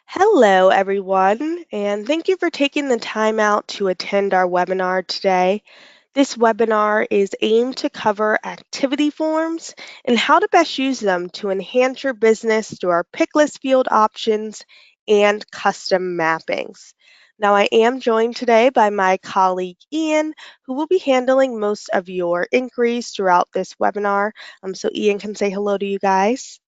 Hello, everyone, and thank you for taking the time out to attend our webinar today. This webinar is aimed to cover activity forms and how to best use them to enhance your business through our pick list field options and custom mappings. Now, I am joined today by my colleague Ian, who will be handling most of your inquiries throughout this webinar. So Ian can say hello to you guys.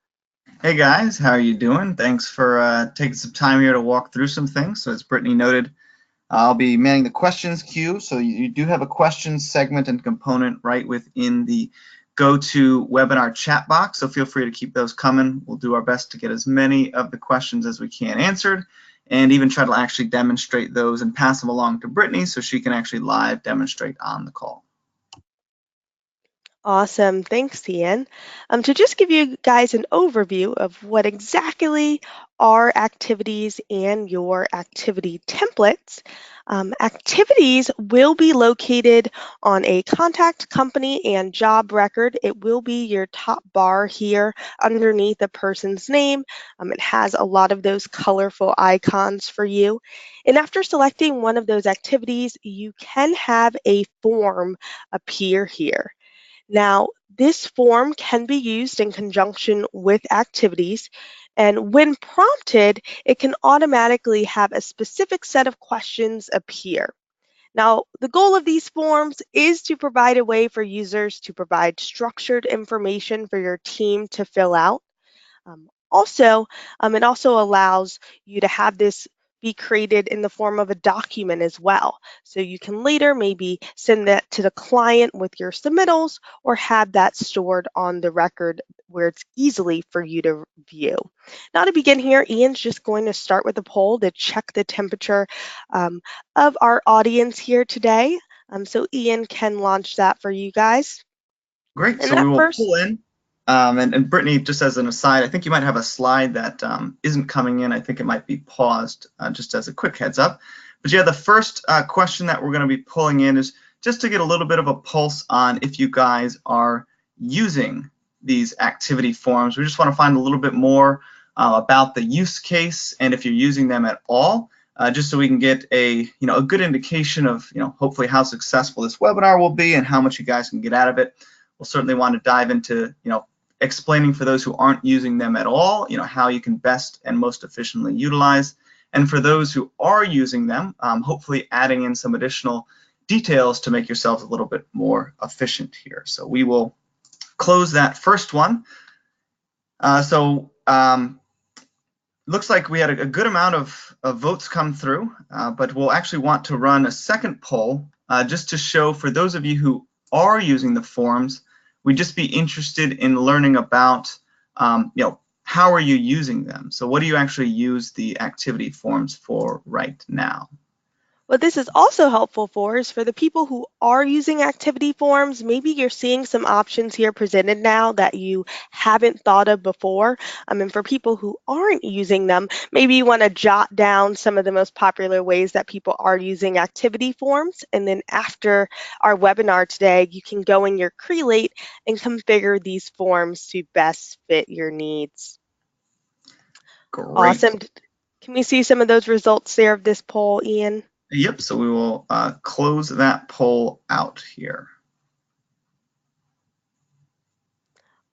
Hey guys, how are you doing? Thanks for taking some time here to walk through some things. So as Brittany noted, I'll be manning the questions queue. So you do have a questions segment and component right within the GoToWebinar chat box. So feel free to keep those coming. We'll do our best to get as many of the questions as we can answered and even try to actually demonstrate those and pass them along to Brittany so she can actually live demonstrate on the call. Awesome. Thanks, Ian. To just give you guys an overview of what exactly are activities and your activity templates, activities will be located on a contact, company, and job record. It will be your top bar here underneath a person's name. It has a lot of those colorful icons for you. And after selecting one of those activities, you can have a form appear here. Now, this form can be used in conjunction with activities, and when prompted, it can automatically have a specific set of questions appear. Now, the goal of these forms is to provide a way for users to provide structured information for your team to fill out. It also allows you to have this be created in the form of a document as well. So you can later maybe send that to the client with your submittals or have that stored on the record where it's easily for you to view. Now to begin here, Ian's just going to start with a poll to check the temperature um, of our audience here today. So Ian can launch that for you guys. Great. And So we that will first pull in. And Brittany, just as an aside, I think you might have a slide that isn't coming in. I think it might be paused, just as a quick heads up. But yeah, the first question that we're going to be pulling in is just to get a little bit of a pulse on if you guys are using these activity forms. We just want to find a little bit more about the use case and if you're using them at all, just so we can get a good indication of hopefully how successful this webinar will be and how much you guys can get out of it. We'll certainly want to dive into, explaining for those who aren't using them at all, how you can best and most efficiently utilize. And for those who are using them, hopefully adding in some additional details to make yourselves a little bit more efficient here. So we will close that first one. Looks like we had a good amount of votes come through, but we'll actually want to run a second poll just to show for those of you who are using the forms, we'd just be interested in learning about, how are you using them? So what do you actually use the activity forms for right now? What this is also helpful for is for the people who are using activity forms, maybe you're seeing some options here presented now that you haven't thought of before. And for people who aren't using them, maybe you want to jot down some of the most popular ways that people are using activity forms. And then after our webinar today, you can go in your Crelate and configure these forms to best fit your needs. Great. Awesome. Can we see some of those results there of this poll, Ian? Yep, so we will close that poll out here.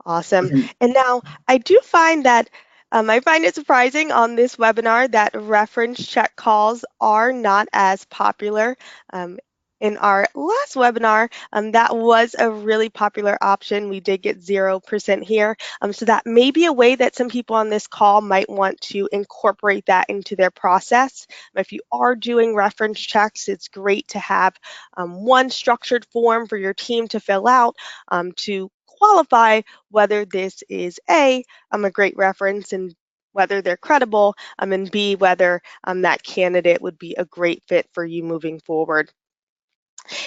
Awesome. And now I do find that I find it surprising on this webinar that reference check calls are not as popular. In our last webinar, that was a really popular option. We did get 0% here. So that may be a way that some people on this call might want to incorporate that into their process. If you are doing reference checks, it's great to have one structured form for your team to fill out to qualify whether this is a great reference and whether they're credible, and B, whether that candidate would be a great fit for you moving forward.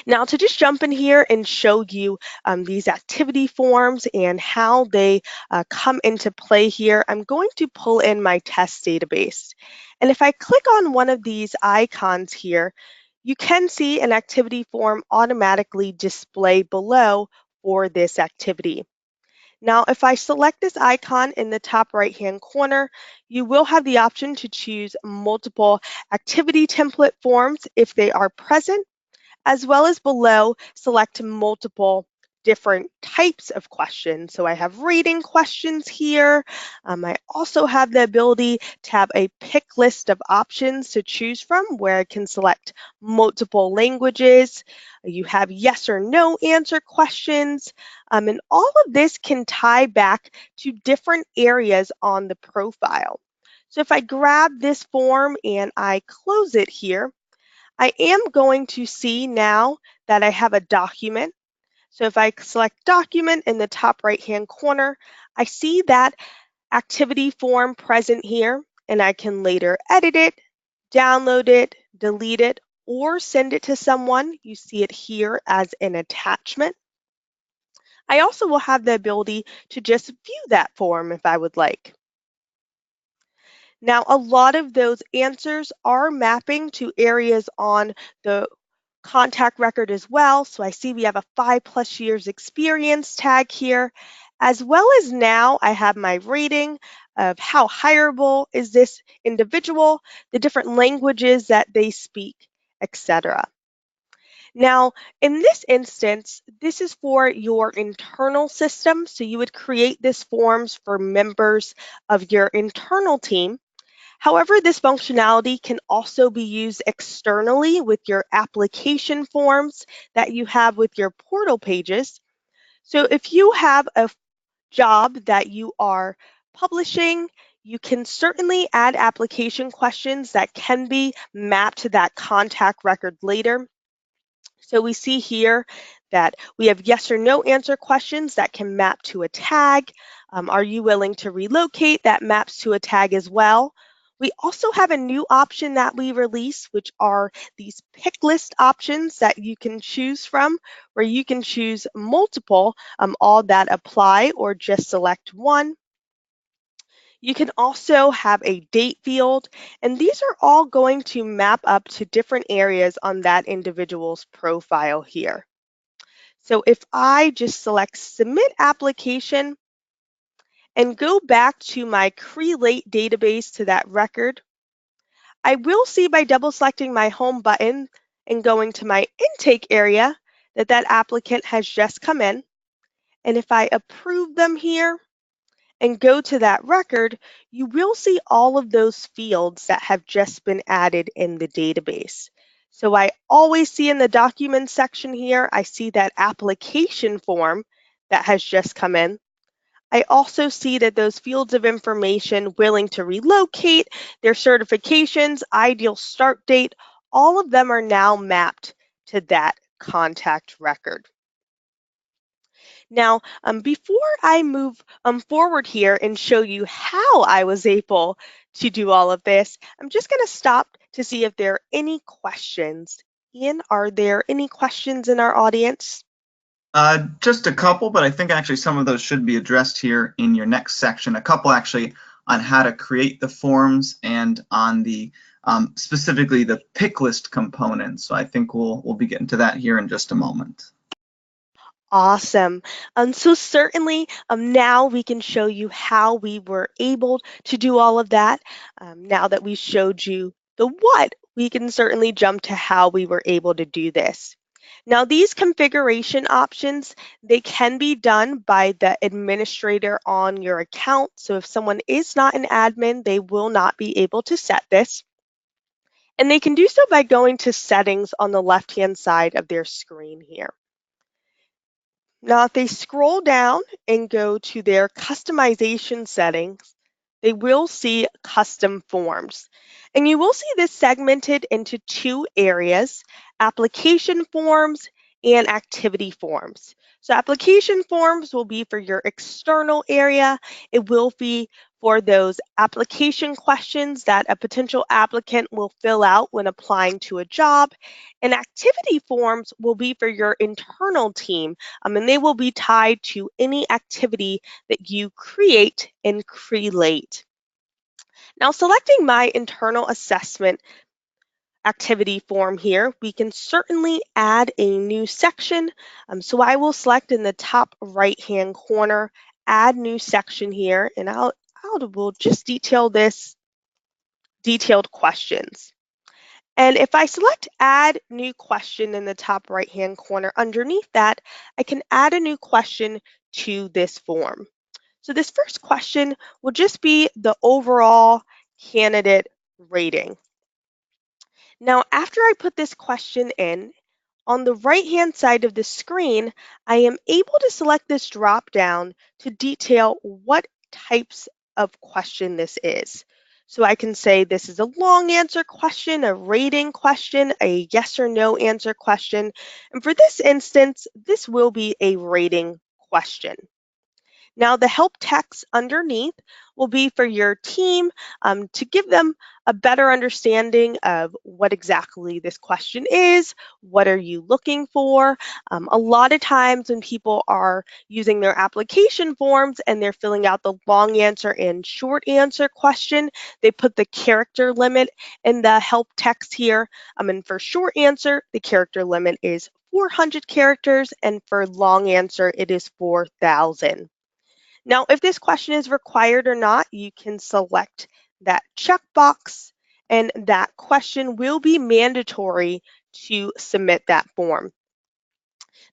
Now, to just jump in here and show you these activity forms and how they come into play here, I'm going to pull in my test database. And if I click on one of these icons here, you can see an activity form automatically display below for this activity. Now, if I select this icon in the top right-hand corner, you will have the option to choose multiple activity template forms if they are present, as well as below, select multiple different types of questions. So I have rating questions here. I also have the ability to have a pick list of options to choose from where I can select multiple languages. You have yes or no answer questions. And all of this can tie back to different areas on the profile. So if I grab this form and I close it here, I am going to see now that I have a document. So if I select document in the top right hand corner, I see that activity form present here, and I can later edit it, download it, delete it, or send it to someone. You see it here as an attachment. I also will have the ability to just view that form if I would like. Now, a lot of those answers are mapping to areas on the contact record as well. So I see we have a 5+ years experience tag here, as well as now I have my rating of how hireable is this individual, the different languages that they speak, etc. Now, in this instance, this is for your internal system. So you would create this forms for members of your internal team. However, this functionality can also be used externally with your application forms that you have with your portal pages. So if you have a job that you are publishing, you can certainly add application questions that can be mapped to that contact record later. So we see here that we have yes or no answer questions that can map to a tag. Are you willing to relocate? That maps to a tag as well. We also have a new option that we release, which are these pick list options that you can choose from, where you can choose multiple, all that apply, or just select one. You can also have a date field, and these are all going to map up to different areas on that individual's profile here. So if I just select Submit Application and go back to my Crelate database to that record, I will see by double selecting my Home button and going to my intake area that that applicant has just come in. And if I approve them here, and go to that record, you will see all of those fields that have just been added in the database. So I always see in the documents section here, I see that application form that has just come in. I also see that those fields of information, willing to relocate, their certifications, ideal start date, all of them are now mapped to that contact record. Now, before I move forward here and show you how I was able to do all of this, I'm just going to stop to see if there are any questions. Ian, are there any questions in our audience? Just a couple, but I think actually some of those should be addressed here in your next section. A couple actually on how to create the forms and on the specifically the pick list component. So I think we'll be getting to that here in just a moment. Awesome. So certainly now we can show you how we were able to do all of that. Now that we showed you the what, we can certainly jump to how we were able to do this. Now these configuration options, they can be done by the administrator on your account. So if someone is not an admin, they will not be able to set this. And they can do so by going to settings on the left-hand side of their screen here. Now, if they scroll down and go to their customization settings, they will see custom forms. And you will see this segmented into two areas, application forms and activity forms. So application forms will be for your external area. It will be for those application questions that a potential applicant will fill out when applying to a job. And activity forms will be for your internal team, and they will be tied to any activity that you create in Crelate. Now, selecting my internal assessment activity form here, we can certainly add a new section. So I will select in the top right-hand corner, add new section here, and we'll just detail this detailed questions. And if I select add new question in the top right hand corner underneath that, I can add a new question to this form. So this first question will just be the overall candidate rating. Now, after I put this question in, on the right-hand side of the screen, I am able to select this drop-down to detail what types of question this is. So I can say this is a long answer question, a rating question, a yes or no answer question. And for this instance, this will be a rating question. Now, the help text underneath will be for your team to give them a better understanding of what exactly this question is, what are you looking for. A lot of times when people are using their application forms and they're filling out the long answer and short answer question, they put the character limit in the help text here. And for short answer, the character limit is 400 characters, and for long answer, it is 4,000. Now, if this question is required or not, you can select that checkbox, and that question will be mandatory to submit that form.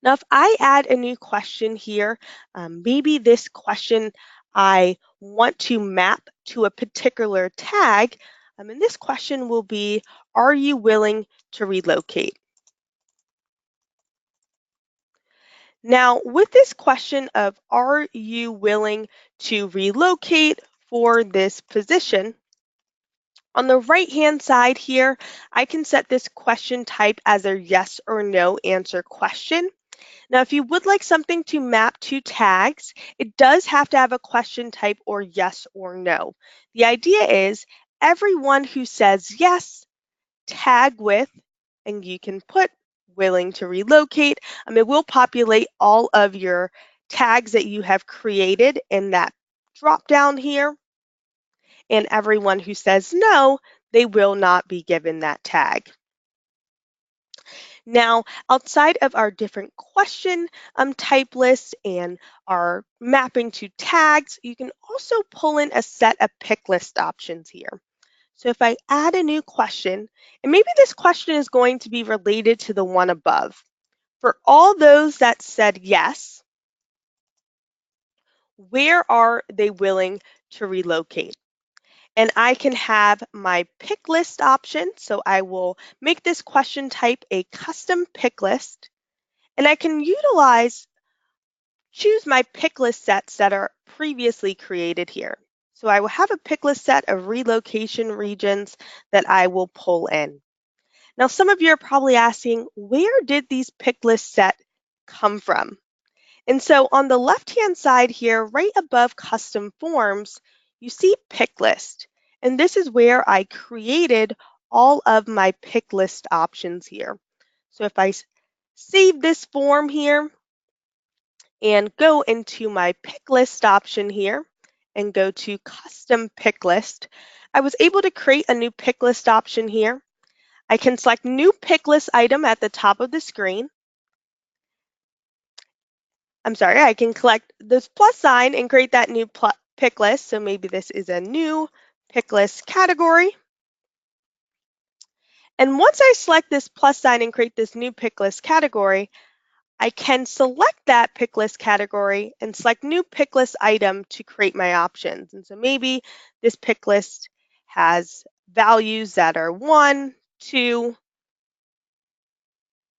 Now, if I add a new question here, maybe this question I want to map to a particular tag, and this question will be, are you willing to relocate? Now, with this question of are you willing to relocate for this position, on the right-hand side here, I can set this question type as a yes or no answer question. Now, if you would like something to map to tags, it does have to have a question type or yes or no. The idea is everyone who says yes, tag with, and you can put willing to relocate. It will populate all of your tags that you have created in that drop down here. And everyone who says no, they will not be given that tag. Now, outside of our different question type lists and our mapping to tags, you can also pull in a set of pick list options here. So if I add a new question, and maybe this question is going to be related to the one above. For all those that said yes, where are they willing to relocate? And I can have my pick list option. So I will make this question type a custom pick list. And I can choose my pick list sets that are previously created here. So I will have a pick list set of relocation regions that I will pull in. Now, some of you are probably asking, where did these pick list set come from? And so on the left-hand side here, right above custom forms, you see pick list. And this is where I created all of my pick list options here. So if I save this form here and go into my pick list option here and go to custom pick list, I was able to create a new pick list option here. I can select new pick list item at the top of the screen. I can collect this plus sign and create that new pick list. So maybe this is a new pick list category. And once I select this plus sign and create this new pick list category, I can select that pick list category and select new pick list item to create my options. And so maybe this pick list has values that are 1, 2,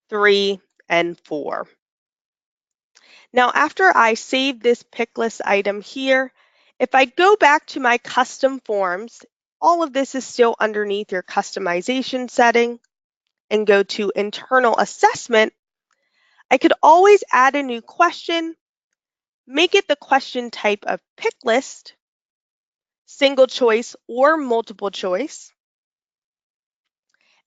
3, and 4. Now, after I save this pick list item here, if I go back to my custom forms, all of this is still underneath your customization setting, and go to internal assessment, I could always add a new question, make it the question type of pick list, single choice or multiple choice.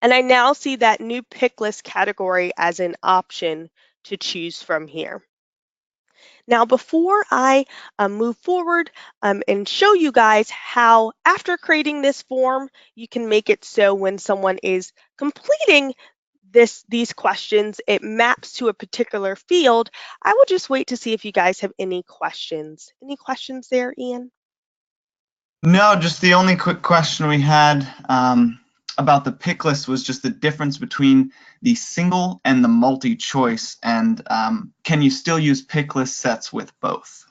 And I now see that new pick list category as an option to choose from here. Now, before I move forward and show you guys how, after creating this form, you can make it so when someone is completing these questions, it maps to a particular field. I will just wait to see if you guys have any questions. Any questions there, Ian? No, just the only quick question we had about the pick list was just the difference between the single and the multi-choice, and can you still use pick list sets with both?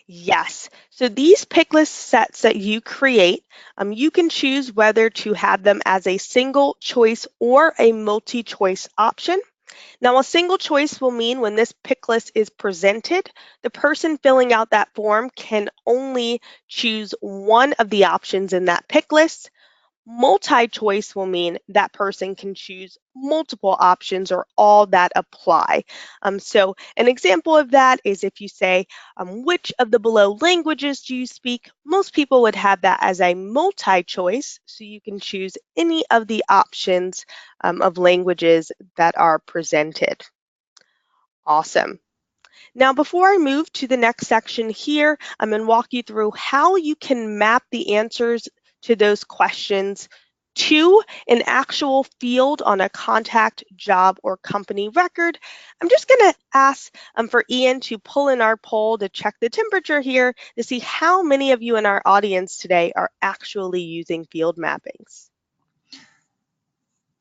Yes. So these pick list sets that you create, you can choose whether to have them as a single choice or a multi-choice option. Now, a single choice will mean when this pick list is presented, the person filling out that form can only choose one of the options in that pick list. Multi-choice will mean that person can choose multiple options or all that apply. So an example of that is if you say, which of the below languages do you speak? Most people would have that as a multi-choice, so you can choose any of the options of languages that are presented. Awesome. Now, before I move to the next section here, I'm going to walk you through how you can map the answers to those questions to an actual field on a contact, job, or company record. I'm just going to ask for Ian to pull in our poll to check the temperature here to see how many of you in our audience today are actually using field mappings.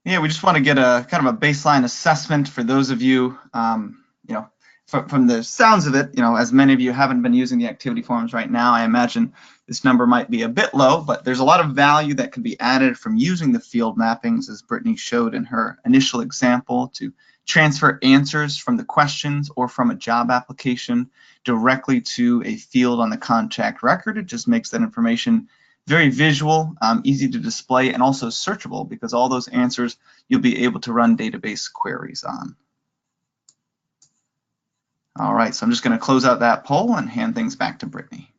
Yeah, we just want to get a kind of a baseline assessment for those of you, you know, from the sounds of it, as many of you haven't been using the activity forms right now, I imagine this number might be a bit low, but there's a lot of value that can be added from using the field mappings, as Brittany showed in her initial example, to transfer answers from the questions or from a job application directly to a field on the contact record. It just makes that information very visual, easy to display, and also searchable, because all those answers you'll be able to run database queries on. All right, so I'm just going to close out that poll and hand things back to Brittany.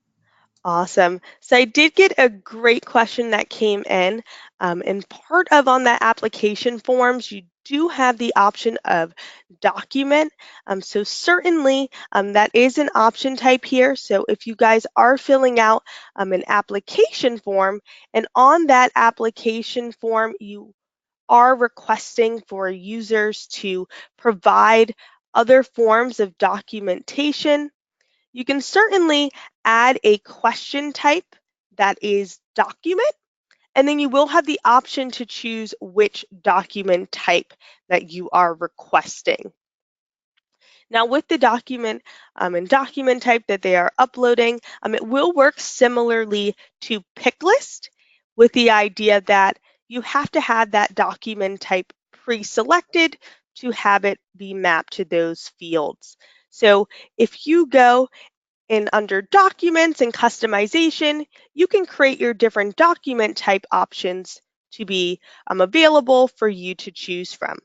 Awesome. So I did get a great question that came in. And part of on that application forms, you do have the option of document. So certainly that is an option type here. So if you guys are filling out an application form, and on that application form, you are requesting for users to provide other forms of documentation, you can certainly add a question type that is document, and then you will have the option to choose which document type that you are requesting. Now with the document and document type that they are uploading, it will work similarly to picklist, with the idea that you have to have that document type pre-selected to have it be mapped to those fields. So if you go and under Documents and Customization, you can create your different document type options to be available for you to choose from.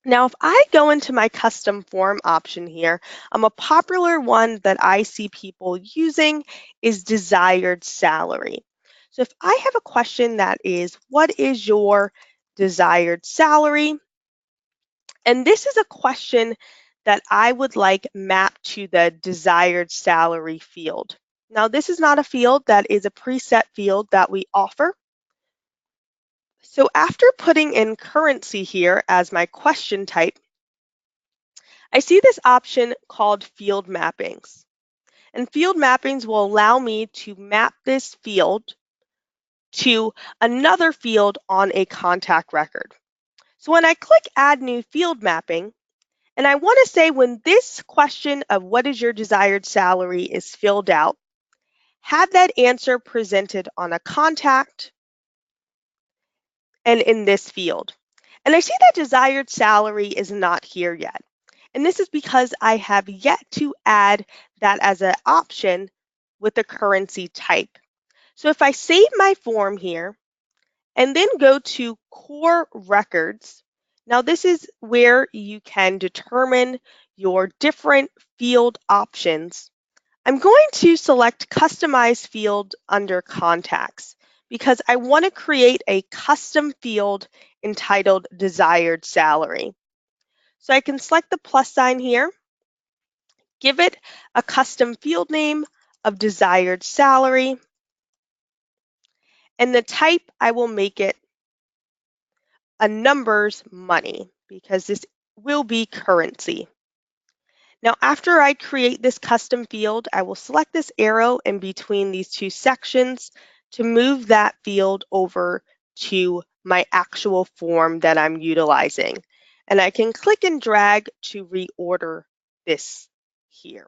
Now, if I go into my custom form option here, a popular one that I see people using is desired salary. So if I have a question that is, what is your desired salary? And this is a question that I would like mapped to the desired salary field. Now, this is not a field that is a preset field that we offer. So after putting in currency here as my question type, I see this option called field mappings. And field mappings will allow me to map this field to another field on a contact record. So when I click add new field mapping, and I want to say when this question of what is your desired salary is filled out, have that answer presented on a contact and in this field. And I see that desired salary is not here yet. And this is because I have yet to add that as an option with the currency type. So if I save my form here and then go to core records, now this is where you can determine your different field options. I'm going to select Customize Field under Contacts because I want to create a custom field entitled Desired Salary. So I can select the plus sign here, give it a custom field name of Desired Salary, and the type I will make it a number's money because this will be currency. Now, after I create this custom field, I will select this arrow in between these two sections to move that field over to my actual form that I'm utilizing. And I can click and drag to reorder this here.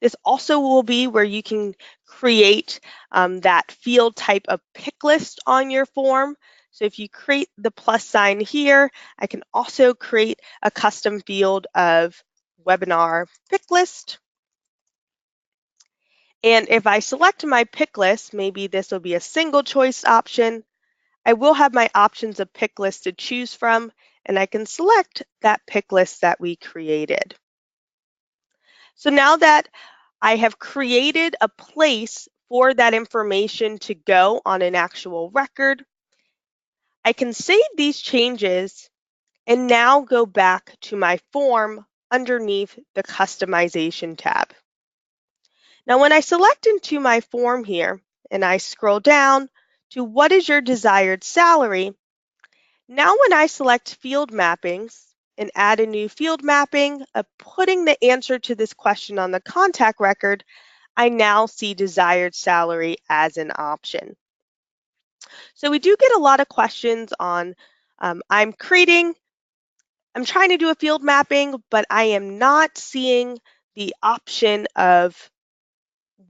This also will be where you can create that field type of pick list on your form. So if you create the plus sign here, I can also create a custom field of webinar pick list. And if I select my pick list, maybe this will be a single choice option. I will have my options of pick list to choose from, and I can select that pick list that we created. So now that I have created a place for that information to go on an actual record, I can save these changes and now go back to my form underneath the Customization tab. Now, when I select into my form here and I scroll down to what is your desired salary, now when I select field mappings and add a new field mapping of putting the answer to this question on the contact record, I now see desired salary as an option. So we do get a lot of questions on I'm trying to do a field mapping, but I am not seeing the option of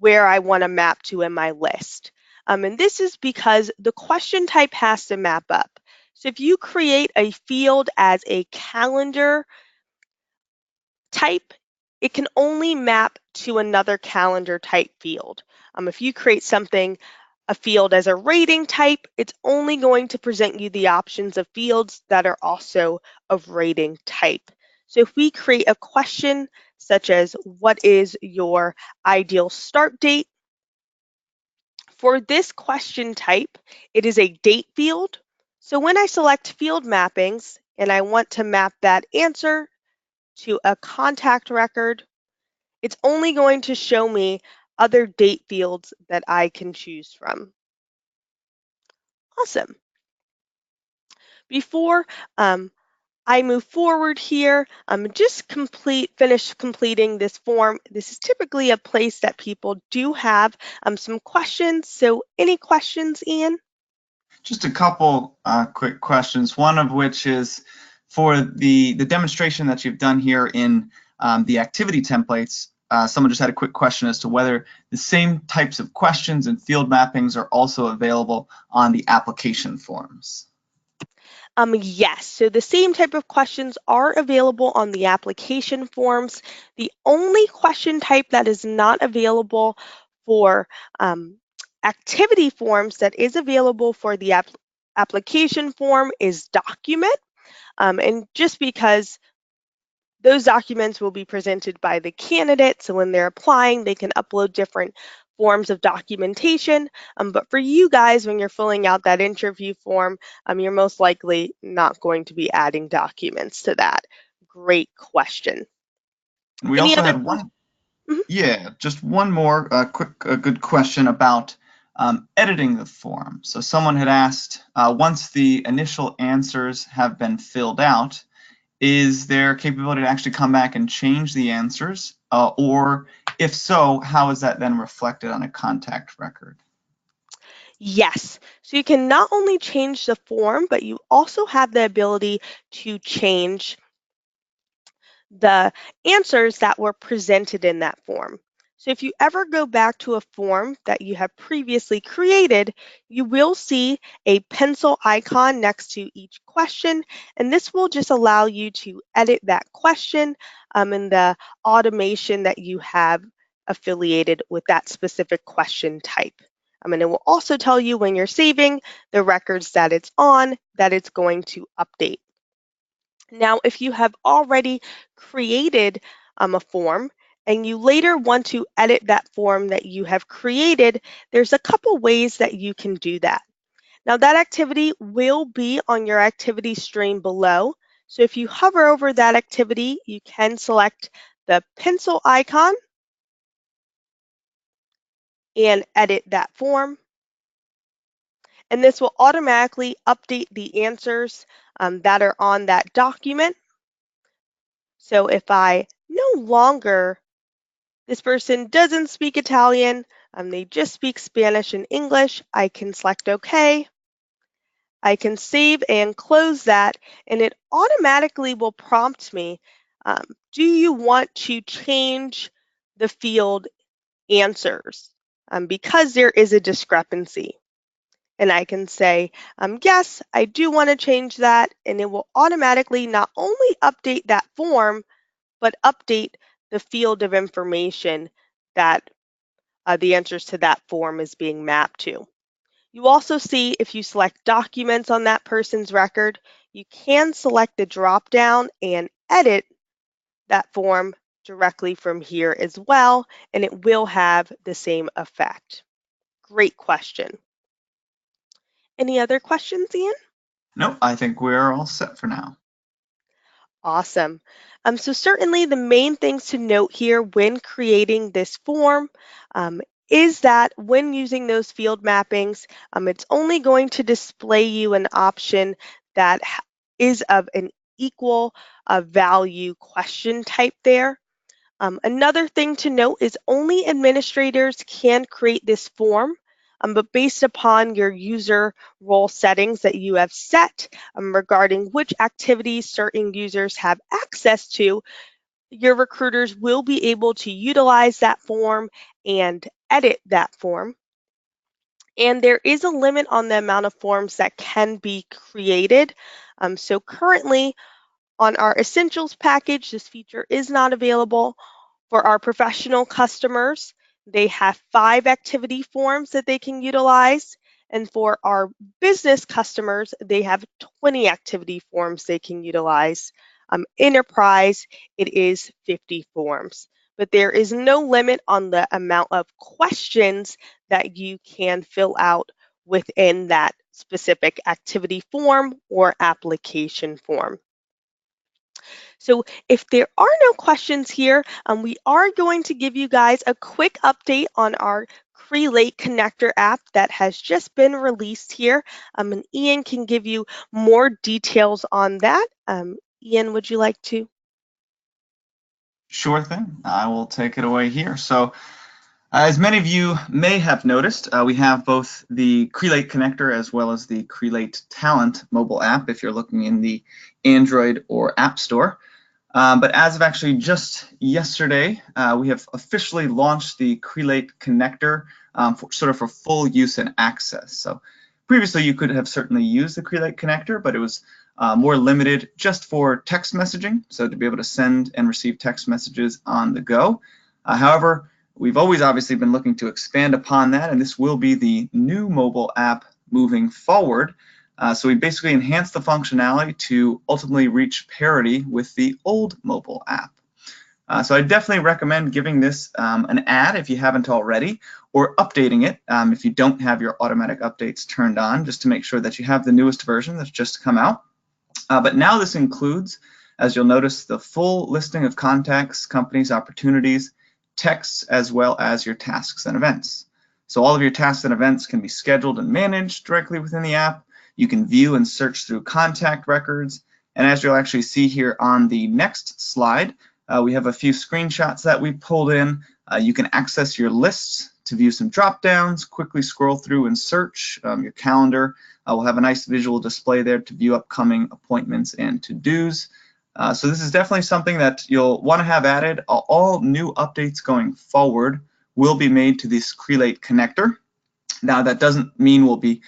where I want to map to in my list. And this is because the question type has to map up. So if you create a field as a calendar type, it can only map to another calendar type field. If you create a field as a rating type, it's only going to present you the options of fields that are also of rating type. So if we create a question such as, what is your ideal start date? For this question type, it is a date field. So when I select field mappings and I want to map that answer to a contact record, it's only going to show me other date fields that I can choose from. Awesome. Before I move forward here, finish completing this form. This is typically a place that people do have some questions. So any questions, Ian? Just a couple quick questions. One of which is for the demonstration that you've done here in the activity templates. Someone just had a quick question as to whether the same types of questions and field mappings are also available on the application forms. Yes, so the same type of questions are available on the application forms. The only question type that is not available for activity forms that is available for the application form is document. And just because those documents will be presented by the candidate, so when they're applying, they can upload different forms of documentation. But for you guys, when you're filling out that interview form, you're most likely not going to be adding documents to that. Great question. We Any also other had questions? one, yeah, just one more good question about editing the form. So someone had asked, once the initial answers have been filled out, is there capability to actually come back and change the answers? Or if so, how is that then reflected on a contact record? Yes. So you can not only change the form, but you also have the ability to change the answers that were presented in that form. So if you ever go back to a form that you have previously created, you will see a pencil icon next to each question, and this will just allow you to edit that question in the automation that you have affiliated with that specific question type. And it will also tell you when you're saving the records that it's on, that it's going to update. Now, if you have already created a form and you later want to edit that form that you have created, there's a couple ways that you can do that. Now, that activity will be on your activity stream below. So if you hover over that activity, you can select the pencil icon and edit that form. And this will automatically update the answers that are on that document. So if I no longer, this person doesn't speak Italian, they just speak Spanish and English, I can select OK. I can save and close that, and it automatically will prompt me, do you want to change the field answers because there is a discrepancy? And I can say, yes, I do want to change that, and it will automatically not only update that form, but update the field of information that the answers to that form is being mapped to. You also see if you select documents on that person's record, you can select the drop down and edit that form directly from here as well, and it will have the same effect. Great question. Any other questions, Ian? Nope, I think we're all set for now. Awesome. So certainly the main things to note here when creating this form um, is that when using those field mappings, it's only going to display you an option that is of an equal value question type there. Another thing to note is only administrators can create this form, but based upon your user role settings that you have set regarding which activities certain users have access to, your recruiters will be able to utilize that form and edit that form. And there is a limit on the amount of forms that can be created. So currently on our Essentials package, this feature is not available. For our professional customers, they have 5 activity forms that they can utilize. And for our business customers, they have 20 activity forms they can utilize. Enterprise, it is 50 forms. But there is no limit on the amount of questions that you can fill out within that specific activity form or application form. So if there are no questions here, we are going to give you guys a quick update on our Crelate connector app that has just been released here. And Ian can give you more details on that. Ian, would you like to? Sure thing. I will take it away here. So, as many of you may have noticed, we have both the Crelate connector as well as the Crelate Talent mobile app if you're looking in the Android or App Store. But as of actually just yesterday, we have officially launched the Crelate connector for full use and access. So previously you could have certainly used the Crelate connector, but it was more limited just for text messaging, so to be able to send and receive text messages on the go. However, we've always obviously been looking to expand upon that, and this will be the new mobile app moving forward. So we basically enhanced the functionality to ultimately reach parity with the old mobile app. So I definitely recommend giving this an ad if you haven't already, or updating it if you don't have your automatic updates turned on, just to make sure that you have the newest version that's just come out. But now this includes, as you'll notice, the full listing of contacts, companies, opportunities, texts, as well as your tasks and events. So all of your tasks and events can be scheduled and managed directly within the app. You can view and search through contact records. And as you'll actually see here on the next slide, we have a few screenshots that we pulled in. You can access your lists to view some drop downs, quickly scroll through and search your calendar. We'll have a nice visual display there to view upcoming appointments and to-dos. So this is definitely something that you'll want to have added. All new updates going forward will be made to this Crelate connector. Now that doesn't mean we'll be,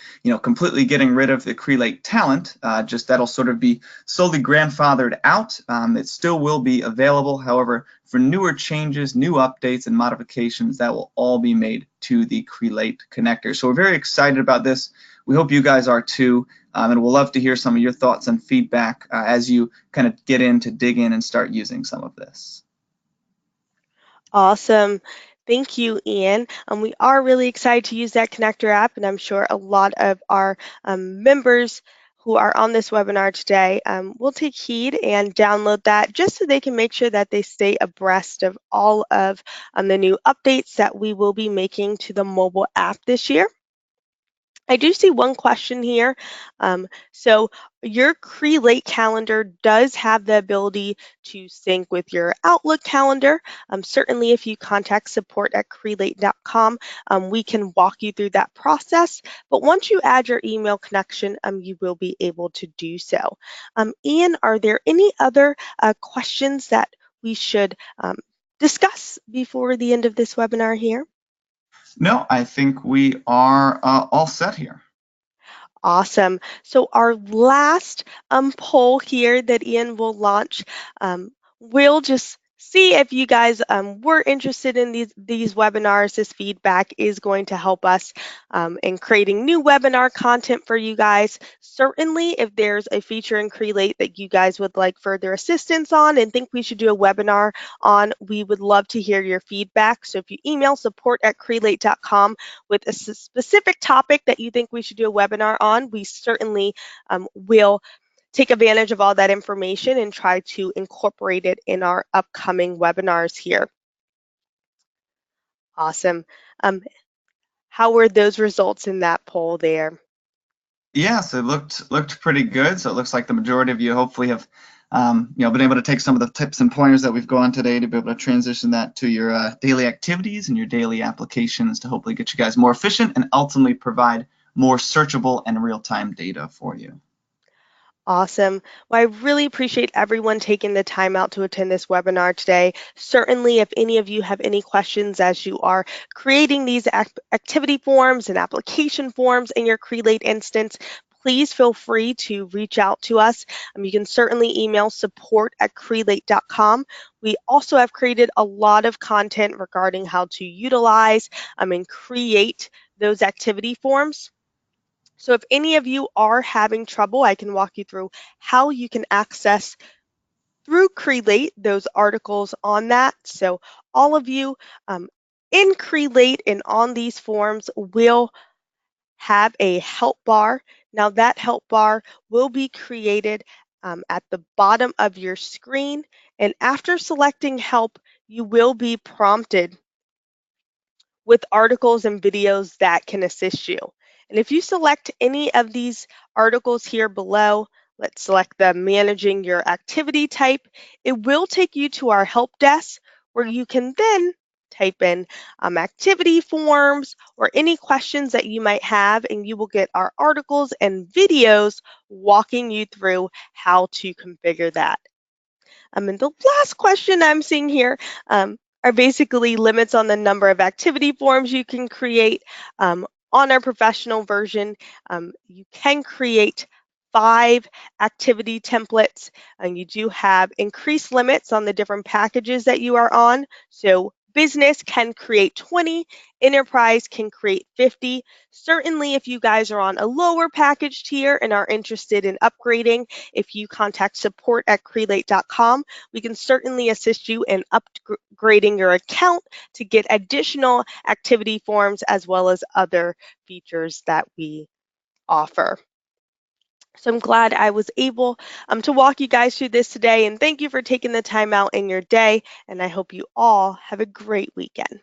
completely getting rid of the Crelate talent. Just that'll sort of be slowly grandfathered out. It still will be available. However, for newer changes, new updates, and modifications, that will all be made to the Crelate connector. So we're very excited about this. We hope you guys are too, and we'll love to hear some of your thoughts and feedback as you kind of get in to dig in and start using some of this. Awesome. Thank you, Ian. We are really excited to use that connector app, and I'm sure a lot of our members who are on this webinar today will take heed and download that just so they can make sure that they stay abreast of all of the new updates that we will be making to the mobile app this year. I do see one question here. So your Crelate calendar does have the ability to sync with your Outlook calendar. Certainly, if you contact support at crelate.com, we can walk you through that process. But once you add your email connection, you will be able to do so. Ian, are there any other questions that we should discuss before the end of this webinar here? No, I think we are all set here. Awesome. So our last poll here that Ian will launch, we'll just see if you guys were interested in these webinars. This feedback is going to help us in creating new webinar content for you guys. Certainly, if there's a feature in Crelate that you guys would like further assistance on and think we should do a webinar on, we would love to hear your feedback. So if you email support@crelate.com with a specific topic that you think we should do a webinar on, we certainly will take advantage of all that information and try to incorporate it in our upcoming webinars here. Awesome. How were those results in that poll there? Yes, it looked pretty good. So it looks like the majority of you hopefully have been able to take some of the tips and pointers that we've gone today to be able to transition that to your daily activities and your daily applications to hopefully get you guys more efficient and ultimately provide more searchable and real-time data for you. Awesome. Well, I really appreciate everyone taking the time out to attend this webinar today. Certainly, if any of you have any questions as you are creating these activity forms and application forms in your Crelate instance, please feel free to reach out to us. You can certainly email support@crelate.com. We also have created a lot of content regarding how to utilize and create those activity forms. So if any of you are having trouble, I can walk you through how you can access through Crelate those articles on that. So all of you in Crelate and on these forms will have a help bar. Now that help bar will be created at the bottom of your screen. And after selecting help, you will be prompted with articles and videos that can assist you. And if you select any of these articles here below, let's select the managing your activity type, it will take you to our help desk where you can then type in activity forms or any questions that you might have, and you will get our articles and videos walking you through how to configure that. And the last question I'm seeing here are basically limits on the number of activity forms you can create. On our professional version, you can create 5 activity templates, and you do have increased limits on the different packages that you are on. So business can create 20, enterprise can create 50. Certainly, if you guys are on a lower package tier and are interested in upgrading, if you contact support@crelate.com, we can certainly assist you in upgrading your account to get additional activity forms as well as other features that we offer. So I'm glad I was able to walk you guys through this today, and thank you for taking the time out in your day, and I hope you all have a great weekend.